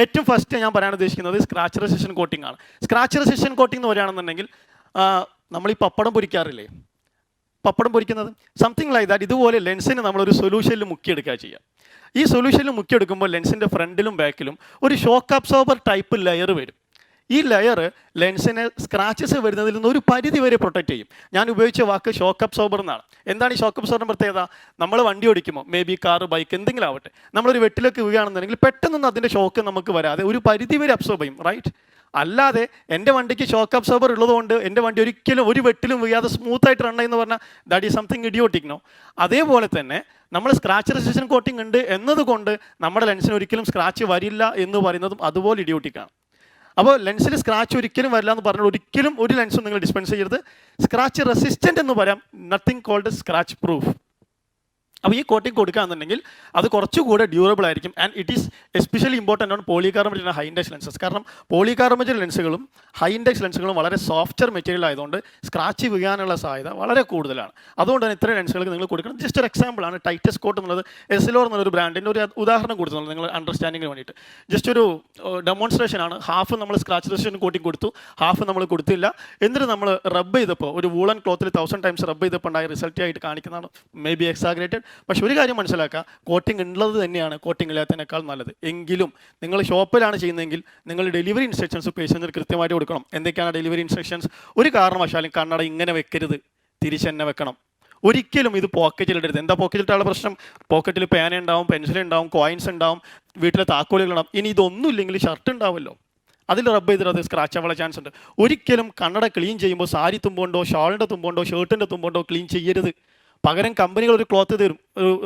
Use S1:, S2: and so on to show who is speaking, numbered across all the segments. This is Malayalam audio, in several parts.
S1: ഏറ്റവും ഫസ്റ്റ് ഞാൻ പറയാൻ ഉദ്ദേശിക്കുന്നത് സ്ക്രാച്ച് റെസിസ്റ്റൻ കോട്ടിംഗ് ആണ്. സ്ക്രാച്ച് റെസിസ്റ്റൻ കോട്ടിംഗ് എന്ന് പറയുകയാണെന്നുണ്ടെങ്കിൽ നമ്മൾ ഈ പപ്പടം പൊരിക്കാറില്ലേ, പപ്പടം പൊരിക്കുന്നത് സംതിങ് ലൈക്ക് ദാറ്റ്. ഇതുപോലെ ലെൻസിന് നമ്മളൊരു സൊല്യൂഷനിൽ മുക്കിയെടുക്കുക ചെയ്യുക. ഈ സൊല്യൂഷനിൽ മുക്കിയെടുക്കുമ്പോൾ ലെൻസിൻ്റെ ഫ്രണ്ടിലും ബാക്കിലും ഒരു ഷോക്ക് അബ്സോർബർ ടൈപ്പ് ലെയർ വരും. ഈ ലെയർ ലെൻസിനെ സ്ക്രാച്ചസ് വരുന്നതിൽ നിന്ന് ഒരു പരിധി വരെ പ്രൊട്ടക്റ്റ് ചെയ്യും. ഞാൻ ഉപയോഗിച്ച വാക്ക് ഷോക്ക് അബ്സോർബർ എന്നാണ്. എന്താണ് ഈ ഷോക്ക് അബ്സോർബർ പ്രത്യേകത? നമ്മൾ വണ്ടി ഓടിക്കുമ്പോൾ മേ ബി കാർ, ബൈക്ക് എന്തെങ്കിലും ആവട്ടെ, നമ്മളൊരു വെട്ടിലേക്ക് വീഴുകയാണെന്നുണ്ടെങ്കിൽ പെട്ടെന്നൊന്നും അതിൻ്റെ ഷോക്ക് നമുക്ക് വരാതെ ഒരു പരിധി വരെ അബ്സോർബ് ചെയ്യും, റൈറ്റ്? അല്ലാതെ എൻ്റെ വണ്ടിക്ക് ഷോക്ക് അബ്സോർബർ ഉള്ളതുകൊണ്ട് എൻ്റെ വണ്ടി ഒരിക്കലും ഒരു വെട്ടിലും വീഴാതെ സ്മൂത്തായിട്ട് റൺ എന്ന് പറഞ്ഞാൽ that is something idiotic no. അതേപോലെ തന്നെ നമ്മൾ സ്ക്രാച്ച് റെസിസ്റ്റൻ കോട്ടിംഗ് ഉണ്ട് എന്നതുകൊണ്ട് നമ്മുടെ ലെൻസിന് ഒരിക്കലും സ്ക്രാച്ച് വരില്ല എന്ന് പറയുന്നതും അതുപോലെ ഇഡിയോട്ടിക്കാണ്. അപ്പോൾ ലെൻസിൽ സ്ക്രാച്ച് ഒരിക്കലും വരില്ല എന്ന് പറഞ്ഞാൽ ഒരിക്കലും ഒരു ലെൻസും നിങ്ങൾ ഡിസ്പെൻസ് ചെയ്യരുത്. സ്ക്രാച്ച് റെസിസ്റ്റൻ്റ് എന്ന് പറയാം, നത്തിങ് കോൾഡ് സ്ക്രാച്ച് പ്രൂഫ്. അപ്പോൾ ഈ കോട്ടിംഗ് കൊടുക്കുകയാണെന്നുണ്ടെങ്കിൽ അത് കുറച്ചുകൂടെ ഡ്യൂറബിൾ ആയിരിക്കും. And it is especially important on polycarbonate and high index lenses. കാരണം പോളികാർബണേറ്റ് ലെൻസുകളും ഹൈ ഇൻഡെക്സ് ലെൻസുകളും വളരെ സോഫ്റ്റ്വെയർ മെറ്റീരിയൽ ആയതുകൊണ്ട് സ്ക്രാച്ച് വീഴാനുള്ള സാധ്യത വളരെ കൂടുതലാണ്. അതുകൊണ്ട് തന്നെ ഇത്രയും ലെൻസുകൾക്ക് നിങ്ങൾ കൊടുക്കണം. ജസ്റ്റ് ഒരു എക്സാമ്പിളാണ് ടൈറ്റസ് കോട്ട് എന്നുള്ളത്. എസ്എൽഒ എന്നുള്ളൊരു ബ്രാൻഡിൻ്റെ ഒരു ഉദാഹരണം കൊടുത്തുള്ളത് നിങ്ങൾ അണ്ടർസ്റ്റാൻഡിങ്ങിന് വേണ്ടിയിട്ട്. ജസ്റ്റ് ഒരു ഡെമോൺസ്ട്രേഷനാണ്. ഹാഫ് നമ്മൾ സ്ക്രാച്ച് റെസിസ്റ്റൻ കോട്ടിംഗ് കൊടുത്തു, ഹാഫ് നമ്മൾ കൊടുത്തില്ല. എന്നിട്ട് നമ്മൾ റബ്ബ് ചെയ്തപ്പോൾ ഒരു വൂളൻ ക്ലോത്തിൽ 1000 ടൈംസ് റബ്ബ് ചെയ്തപ്പോൾ ഉണ്ടായ റിസൾട്ട് ആയിട്ട് കാണിക്കുന്നതാണ്. May be exaggerated. പക്ഷേ ഒരു കാര്യം മനസ്സിലാക്കുക, കോട്ടിംഗ് ഉള്ളത് തന്നെയാണ് കോട്ടിംഗ് ഇല്ലാത്തതിനേക്കാൾ നല്ലത്. എങ്കിലും നിങ്ങൾ ഷോപ്പിലാണ് ചെയ്യുന്നതെങ്കിൽ നിങ്ങൾ ഡെലിവറി ഇൻസ്ട്രക്ഷൻസ് പേഷ്യൻസിന് കൃത്യമായിട്ട് കൊടുക്കണം. എന്തൊക്കെയാണ് ഡെലിവറി ഇൻസ്ട്രക്ഷൻസ്? ഒരു കാരണവശാലും കണ്ണട ഇങ്ങനെ വെക്കരുത്, തിരിച്ചെന്നെ വെക്കണം. ഒരിക്കലും ഇത് പോക്കറ്റിൽ ഇടരുത്. എന്താ പോക്കറ്റിലുള്ള പ്രശ്നം? പോക്കറ്റിൽ പേന ഉണ്ടാവും, പെൻസിൽ ഉണ്ടാവും, കോയിൻസ് ഉണ്ടാവും, വീട്ടിലെ താക്കോലുകളുണ്ടാവും. ഇനി ഇതൊന്നും ഇല്ലെങ്കിൽ ഷർട്ട് ഉണ്ടാവുമല്ലോ, അതിൽ റബ്ബ് ചെയ്തിട്ട് അത് സ്ക്രാച്ച് ആവാനുള്ള ചാൻസ് ഉണ്ട്. ഒരിക്കലും കണ്ണട ക്ലീൻ ചെയ്യുമ്പോൾ സാരി തുമ്പോണ്ടോ, ഷാളിൻ്റെ തുമ്പോണ്ടോ, ഷർട്ടിൻ്റെ തുമ്പോണ്ടോ ക്ലീൻ ചെയ്യരുത്. പകരം കമ്പനികൾ ഒരു ക്ലോത്ത് തരും,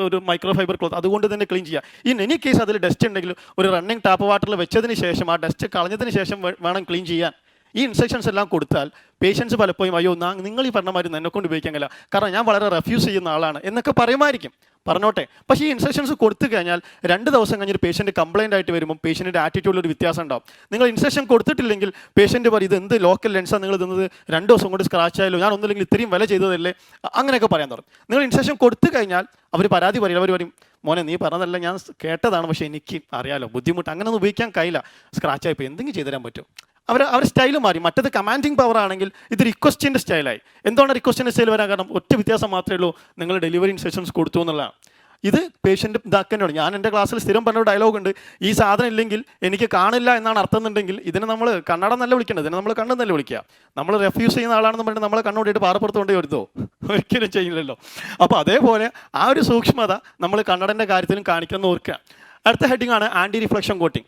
S1: ഒരു മൈക്രോ ഫൈബർ ക്ലോത്ത്, അതുകൊണ്ട് തന്നെ ക്ലീൻ ചെയ്യുക. ഇൻ എനി കേസ് അതിൽ ഡസ്റ്റ് ഉണ്ടെങ്കിൽ ഒരു റണ്ണിങ് ടാപ്പ് വാട്ടറിൽ വെച്ചതിന് ശേഷം ആ ഡസ്റ്റ് കളഞ്ഞതിന് ശേഷം വേണം ക്ലീൻ ചെയ്യാൻ. ഈ ഇൻസ്ട്രക്ഷൻസ് എല്ലാം കൊടുത്താൽ പേഷ്യൻസ് പലപ്പോഴും അയ്യോ നിങ്ങൾ ഈ പറഞ്ഞ മാതിരി എന്നെ കൊണ്ട് ഉപയോഗിക്കാൻ കഴിയില്ല, കാരണം ഞാൻ വളരെ റെഫ്യൂസ് ചെയ്യുന്ന ആളാണ് എന്നൊക്കെ പറയുമായിരിക്കും. പറഞ്ഞോട്ടെ. പക്ഷേ ഈ ഇൻസ്ട്രക്ഷൻസ് കൊടുത്തു കഴിഞ്ഞാൽ 2 ദിവസം കഴിഞ്ഞൊരു പേഷ്യൻ്റ് കംപ്ലയിൻ്റ് ആയിട്ട് വരുമ്പോൾ പേഷ്യൻ്റെ ആറ്റിറ്റ്യൂഡിൽ ഒരു വ്യത്യാസം ഉണ്ടാവും. നിങ്ങൾ ഇൻസ്ട്രക്ഷൻ കൊടുത്തിട്ടില്ലെങ്കിൽ പേഷ്യൻ്റ് പറയും ഇത് എന്ത് ലോക്കൽ ലെൻസാണ് നിങ്ങൾ തന്നത്, 2 ദിവസം കൊണ്ട് സ്ക്രാച്ച് ആയാലോ, ഞാൻ ഒന്നുമില്ലെങ്കിൽ ഇത്രയും വില ചെയ്തതല്ലേ, അങ്ങനെയൊക്കെ പറയാൻ തുടങ്ങും. നിങ്ങൾ ഇൻസ്ട്രക്ഷൻ കൊടുത്തു കഴിഞ്ഞാൽ അവർ പരാതി പറയില്ല. അവർ പറയും മോനെ നീ പറഞ്ഞതല്ല, ഞാൻ കേട്ടതാണ്, പക്ഷേ എനിക്ക് അറിയാലോ ബുദ്ധിമുട്ട്, അങ്ങനെ ഒന്നും ഉപയോഗിക്കാൻ കഴിയില്ല, സ്ക്രാച്ച് ആയിപ്പോൾ എന്തെങ്കിലും ചെയ്തു തരാൻ പറ്റും. അവർ സ്റ്റൈൽ മാറി. മറ്റത് കമാൻഡിങ് പവർ ആണെങ്കിൽ ഇത് റിക്വസ്റ്റിൻ്റെ സ്റ്റൈലായി. എന്തുകൊണ്ട് റിക്വസ്റ്റിൻ്റെ സ്റ്റൈൽ വരാൻ കാരണം? ഒറ്റ വ്യത്യാസം മാത്രമേ ഉള്ളൂ, നിങ്ങൾ ഡെലിവറി ഇൻസ്ട്രക്ഷൻസ് കൊടുത്തു എന്നുള്ളതാണ്. ഇത് പേഷ്യൻ്റ് ഇതാക്കേണ്ടതാണ്. ഞാൻ എൻ്റെ ക്ലാസ്സിൽ സ്ഥിരം പറഞ്ഞ ഡയലോഗ് ഉണ്ട്, ഈ സാധനം ഇല്ലെങ്കിൽ എനിക്ക് കാണില്ല എന്നാണ് അർത്ഥം എന്നുണ്ടെങ്കിൽ ഇതിനെ നമ്മൾ കണ്ണട നല്ല വിളിക്കേണ്ടത്, ഇതിനെ നമ്മൾ കണ്ണ് നല്ല വിളിക്കുക. നമ്മൾ റെഫ്യൂസ് ചെയ്യുന്ന ആളാണെന്ന് പറഞ്ഞാൽ നമ്മളെ കണ്ണോടിയിട്ട് പാറപ്പുറത്ത് കൊണ്ടേ വരുത്തോ? ഒരിക്കലും ചെയ്യില്ലല്ലോ. അപ്പോൾ അതേപോലെ ആ ഒരു സൂക്ഷ്മത നമ്മൾ കണ്ണടൻ്റെ കാര്യത്തിലും കാണിക്കണം എന്ന് ഓർക്കുക. അടുത്ത ഹെഡിങ് ആണ് ആൻറ്റി റിഫ്ലക്ഷൻ കോട്ടിംഗ്.